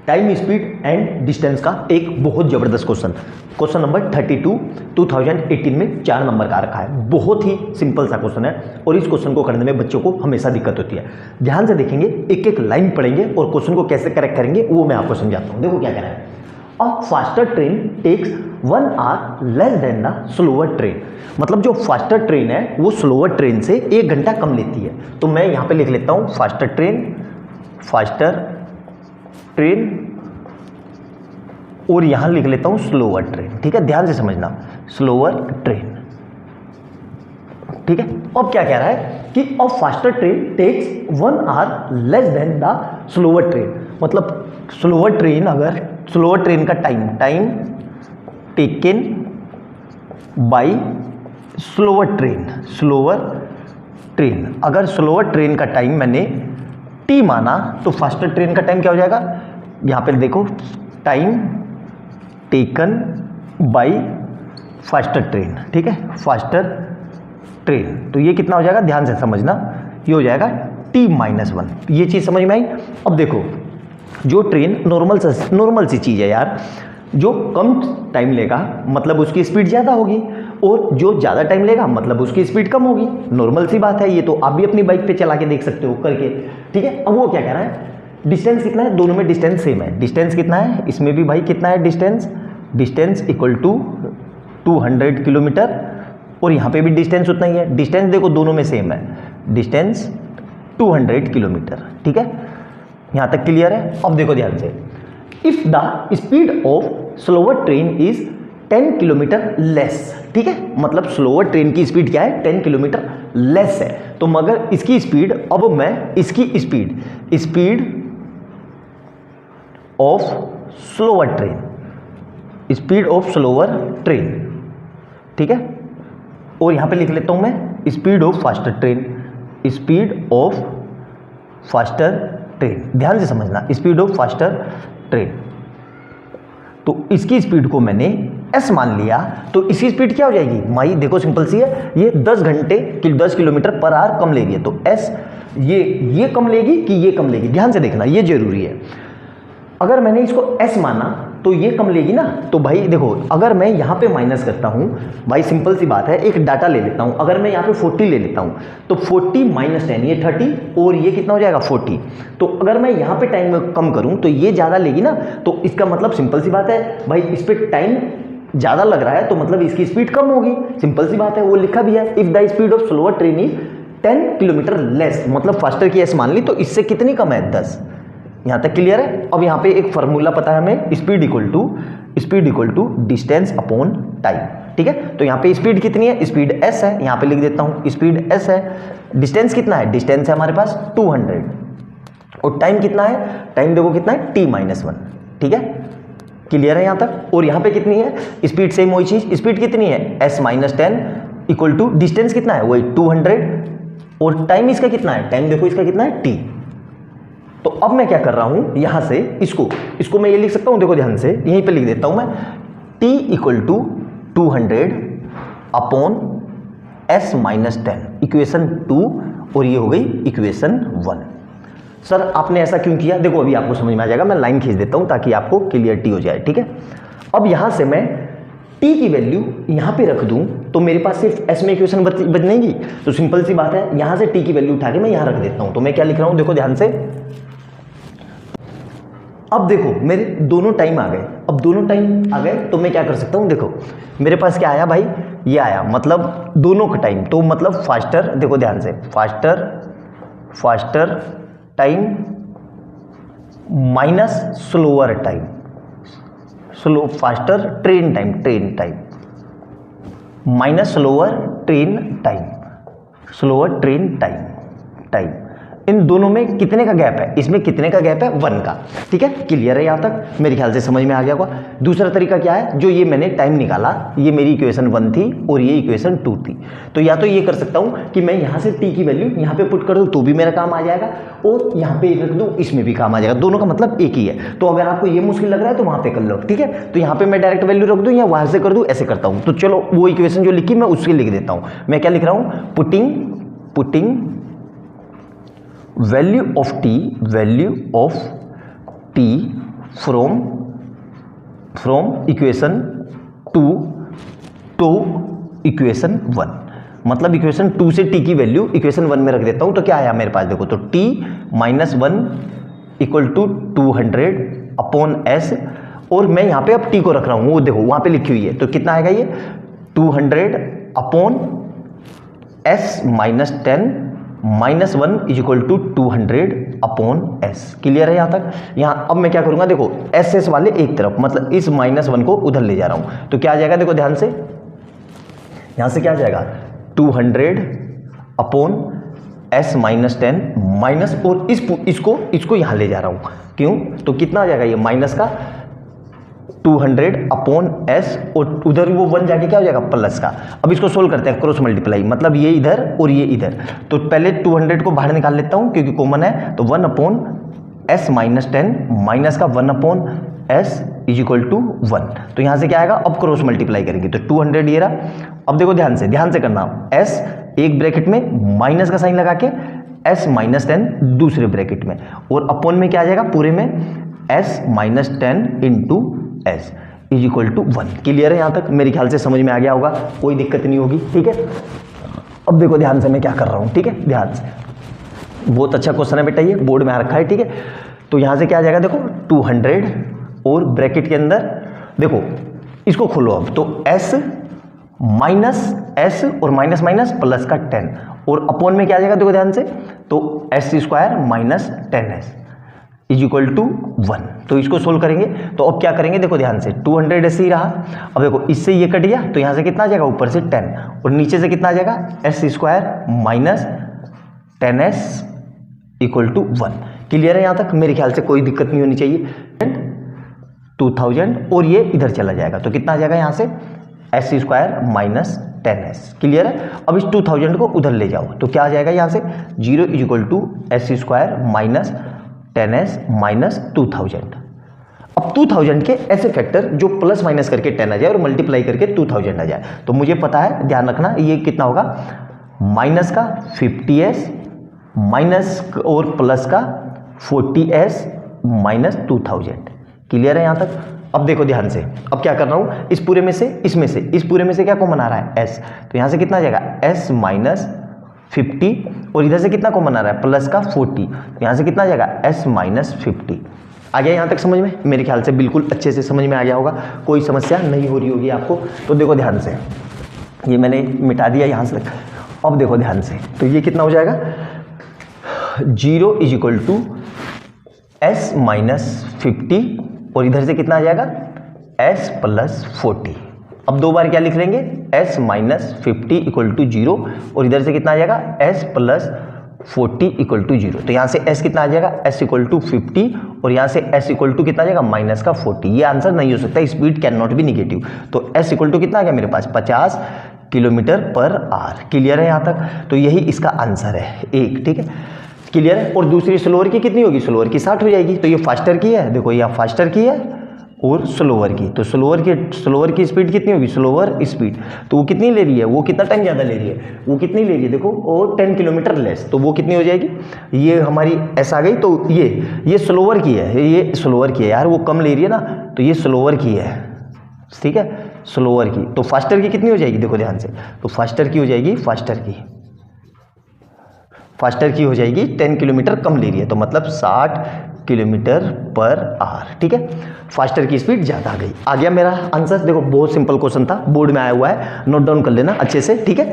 Time, speed and distance का एक बहुत ज़बरदस्त क्वेश्चन नंबर 32 2018 में 4 नंबर का रखा है। बहुत ही सिंपल सा क्वेश्चन है और इस क्वेश्चन को करने में बच्चों को हमेशा दिक्कत होती है। ध्यान से देखेंगे, एक एक लाइन पढ़ेंगे और क्वेश्चन को कैसे करेक्ट करेंगे वो मैं आपको समझाता हूँ। देखो क्या कह रहा है, a faster train takes 1 hour less than the slower train. मतलब जो फास्टर ट्रेन है वो स्लोअर ट्रेन से 1 घंटा कम लेती है। तो मैं यहाँ पे लिख लेता हूँ फास्टर ट्रेन और यहां लिख लेता हूं स्लोअर ट्रेन। ठीक है, ध्यान से समझना, स्लोअर ट्रेन। ठीक है, अब क्या कह रहा है कि a faster train takes 1 hour less than the slower train. मतलब स्लोअर ट्रेन, अगर स्लोअर ट्रेन का time taken by slower train, अगर स्लोअर ट्रेन का टाइम मैंने टी माना तो फास्टर ट्रेन का टाइम क्या हो जाएगा, यहां पे देखो, time taken bye faster train. ठीक है, फास्टर ट्रेन, तो ये कितना हो जाएगा, ध्यान से समझना, ये हो जाएगा t-1। ये चीज़ समझ में आई। अब देखो, जो ट्रेन नॉर्मल सी चीज़ है यार, जो कम टाइम लेगा मतलब उसकी स्पीड ज़्यादा होगी, और जो ज़्यादा टाइम लेगा मतलब उसकी स्पीड कम होगी। नॉर्मल सी बात है, ये तो आप भी अपनी बाइक पे चला के देख सकते हो करके। ठीक है, अब वो क्या कह रहा है, डिस्टेंस कितना है, दोनों में डिस्टेंस सेम है। डिस्टेंस कितना है, इसमें भी भाई कितना है डिस्टेंस इक्वल टू 200 किलोमीटर, और यहाँ पे भी डिस्टेंस उतना ही है। डिस्टेंस देखो दोनों में सेम है, डिस्टेंस 200 किलोमीटर। ठीक है, यहाँ तक क्लियर है। अब देखो ध्यान से, if the speed of slower train is 10 kilometre less. ठीक है, मतलब स्लोअर ट्रेन की स्पीड क्या है, 10 किलोमीटर लेस है। तो मगर इसकी स्पीड, अब मैं इसकी स्पीड ऑफ स्लोअर ट्रेन, ठीक है, और यहां पे लिख लेता हूं मैं स्पीड ऑफ फास्टर ट्रेन। ध्यान से समझना, स्पीड ऑफ फास्टर ट्रेन, तो इसकी स्पीड को मैंने s मान लिया, तो इसकी स्पीड क्या हो जाएगी माई, देखो सिंपल सी है, ये 10 किलोमीटर पर आवर कम ले रही है, तो s ये कम लेगी कि ये कम लेगी, ध्यान से देखना, ये जरूरी है। अगर मैंने इसको s माना तो ये कम लेगी ना, तो भाई देखो, अगर मैं यहाँ पे माइनस करता हूँ, भाई सिंपल सी बात है, एक डाटा ले लेता हूँ, अगर मैं यहाँ पे 40 ले लेता हूँ तो 40 - 10 ये 30, और ये कितना हो जाएगा 40। तो अगर मैं यहाँ पे टाइम कम करूँ तो ये ज़्यादा लेगी ना, तो इसका मतलब सिंपल सी बात है भाई, इस पर टाइम ज़्यादा लग रहा है तो मतलब इसकी स्पीड कम होगी, सिंपल सी बात है। वो लिखा भी है, if the speed of slower train is 10 kilometre less, मतलब फास्टर की s मान ली, तो इससे कितनी कम है, 10। यहाँ तक क्लियर है। अब यहाँ पे एक फॉर्मूला पता है हमें, speed equal to distance upon time. ठीक है, तो यहाँ पे स्पीड कितनी है, स्पीड s है, यहाँ पे लिख देता हूँ स्पीड s है। डिस्टेंस कितना है, डिस्टेंस है हमारे पास 200, और टाइम कितना है, टाइम देखो कितना है, t-1। ठीक है, क्लियर है यहाँ तक। और यहाँ पे कितनी है स्पीड, सेम वही चीज, स्पीड कितनी है, s - 10 इक्वल टू डिस्टेंस कितना है, वही 200, और टाइम इसका कितना है, टाइम देखो इसका कितना है, t। तो अब मैं क्या कर रहा हूं, यहां से इसको मैं ये लिख सकता हूं, देखो ध्यान से, यहीं पे लिख देता हूं मैं, t equal to 200 upon s - 10, equation 2, और ये हो गई इक्वेशन 1। सर आपने ऐसा क्यों किया, देखो अभी आपको समझ में आ जाएगा, मैं लाइन खींच देता हूं ताकि आपको क्लियरिटी हो जाए। ठीक है, अब यहां से मैं t की वैल्यू यहां पे रख दूं तो मेरे पास सिर्फ s में इक्वेशन बचनेगी, तो सिंपल सी बात है, यहां से t की वैल्यू उठा के मैं यहां रख देता हूं। तो मैं क्या लिख रहा हूं, देखो ध्यान से, अब देखो मेरे दोनों टाइम आ गए, तो मैं क्या कर सकता हूं, देखो मेरे पास क्या आया भाई, ये आया, मतलब दोनों का टाइम, तो मतलब फास्टर, देखो ध्यान से, faster time minus slower time, faster train time minus slower train time, इन दोनों में कितने का गैप है, इसमें कितने का गैप है, 1 का। ठीक है, क्लियर है यहाँ तक, मेरे ख्याल से समझ में आ गया होगा। दूसरा तरीका क्या है, जो ये मैंने टाइम निकाला, ये मेरी इक्वेशन 1 थी और ये इक्वेशन 2 थी, तो या तो ये कर सकता हूँ कि मैं यहाँ से t की वैल्यू यहाँ पे पुट कर दूँ तो भी मेरा काम आ जाएगा, और यहाँ पे रख दूँ, इसमें भी काम आ जाएगा, दोनों का मतलब एक ही है। तो अगर आपको ये मुश्किल लग रहा है तो वहाँ पे कर लो। ठीक है, तो यहाँ पे मैं डायरेक्ट वैल्यू रख दूँ या वहाँ से कर दूँ, ऐसे करता हूँ। तो चलो वो इक्वेशन जो लिखी मैं उसके लिख देता हूँ। मैं क्या लिख रहा हूँ, putting value of t from equation 2 to equation 1, मतलब इक्वेशन 2 से t की वैल्यू इक्वेशन 1 में रख देता हूं तो क्या आया मेरे पास, देखो तो t minus 1 equal to 200 upon s, और मैं यहाँ पे अब t को रख रहा हूँ, वो देखो वहाँ पे लिखी हुई है, तो कितना आएगा ये 200 upon s minus 10 minus 1 is equal to 200 upon s। Clear है यहाँ तक? यहाँ अब मैं क्या करूँगा, देखो एस वाले एक तरफ, मतलब इस माइनस 1 को उधर ले जा रहा हूँ, तो क्या आ जाएगा, देखो ध्यान से, यहाँ से क्या आ जाएगा 200 अपॉन s माइनस 10 माइनस, और इसको यहाँ ले जा रहा हूँ, क्यों, तो कितना आ जाएगा ये माइनस का 200 अपॉन s, और उधर वो 1 जाके क्या हो जाएगा प्लस का। अब इसको सोल्व करते हैं, क्रॉस मल्टीप्लाई, मतलब ये इधर और ये इधर, तो पहले 200 को बाहर निकाल लेता हूँ क्योंकि कॉमन है, तो 1 अपॉन s माइनस 10 माइनस का 1 upon s is equal to 1, तो यहाँ से क्या आएगा, अब क्रॉस मल्टीप्लाई करेंगे तो 200 ये रहा। अब देखो ध्यान से करना, s एक ब्रैकेट में माइनस का साइन लगा के s माइनस 10 दूसरे ब्रैकेट में, और अपॉन में क्या आ जाएगा पूरे में s minus 10 into s is equal to 1। Clear है यहाँ तक? मेरे ख्याल से समझ में आ गया होगा, कोई दिक्कत नहीं होगी, ठीक है। अब देखो ध्यान से मैं क्या कर रहा हूँ, ठीक है, ध्यान से, बहुत अच्छा क्वेश्चन है बेटा, ये बोर्ड में आ रखा है, ठीक है। तो यहाँ से क्या आ जाएगा, देखो 200 और ब्रैकेट के अंदर देखो इसको खोलो, अब तो s माइनस s और माइनस माइनस प्लस का 10, और अपॉन में क्या आ जाएगा, देखो ध्यान से, तो s square minus 10s is equal to 1। तो इसको सोल्व करेंगे, तो अब क्या करेंगे, देखो ध्यान से, 200 ऐसे ही रहा, अब देखो इससे ये कट गया, तो यहाँ से कितना आ जाएगा, ऊपर से 10, और नीचे से कितना आ जाएगा, s square minus 10s equal to 1। Clear है यहाँ तक? मेरे ख्याल से कोई दिक्कत नहीं होनी चाहिए। 2000 और ये इधर चला जाएगा, तो कितना आ जाएगा यहाँ से, s square minus 10s। Clear है? अब इस 2000 को उधर ले जाओ, तो क्या आ जाएगा यहाँ से, 0 is equal to s square minus 10s minus 2000। अब 2000 के ऐसे फैक्टर जो प्लस माइनस करके 10 आ जाए और मल्टीप्लाई करके 2000 आ जाए, तो मुझे पता है, ध्यान रखना, ये कितना होगा, माइनस का 50s माइनस और प्लस का 40s माइनस 2000। क्लियर है यहाँ तक? अब देखो ध्यान से, अब क्या कर रहा हूँ, इस पूरे में से इस पूरे में से क्या कॉमन आ रहा है, s, तो यहाँ से कितना आ जाएगा, s माइनस 50, और इधर से कितना कॉमन आ रहा है, प्लस का 40, तो यहाँ से कितना आ जाएगा, s माइनस 50। आ गया यहाँ तक समझ में? मेरे ख्याल से बिल्कुल अच्छे से समझ में आ गया होगा, कोई समस्या नहीं हो रही होगी आपको। तो देखो ध्यान से, ये मैंने मिटा दिया यहाँ से, अब देखो ध्यान से, तो ये कितना हो जाएगा, 0 is equal to s minus 50, और इधर से कितना आ जाएगा, s प्लस 40। अब दो बार क्या लिख लेंगे, s माइनस 50 इक्वल टू 0, और इधर से कितना आ जाएगा, s प्लस 40 इक्वल टू 0। तो यहाँ से s कितना आ जाएगा, s इक्वल टू 50, और यहाँ से s इक्वल टू कितना आ जाएगा, माइनस का 40। ये आंसर नहीं हो सकता, speed can not be negative. तो s इक्वल टू कितना आ गया मेरे पास, 50 किलोमीटर पर आवर। क्लियर है यहाँ तक? तो यही इसका आंसर है, एक, ठीक है, क्लियर है। और दूसरी स्लोअर की कितनी होगी, स्लोअर की 60 हो जाएगी। तो ये फास्टर की है, देखो यहाँ फास्टर की है और स्लोअर की, तो स्लोअर की स्पीड कितनी होगी, स्लोअर स्पीड, तो वो कितनी ले रही है, वो कितना टाइम ज़्यादा ले रही है, वो कितनी ले रही है, देखो वो 10 किलोमीटर लेस, तो वो कितनी हो जाएगी, ये हमारी एस आ गई। तो ये स्लोअर की है, ये स्लोअर की है यार, वो कम ले रही है ना, तो ये स्लोअर की है, ठीक है, स्लोअर की। तो फास्टर की कितनी हो जाएगी, देखो ध्यान से, तो फास्टर की हो जाएगी, फास्टर की हो जाएगी 10 किलोमीटर कम ले रही है, तो मतलब 60 किलोमीटर पर आवर, ठीक है, फास्टर की स्पीड ज़्यादा आ गई। आ गया मेरा आंसर। देखो बहुत सिंपल क्वेश्चन था, बोर्ड में आया हुआ है, नोट डाउन कर लेना अच्छे से, ठीक है।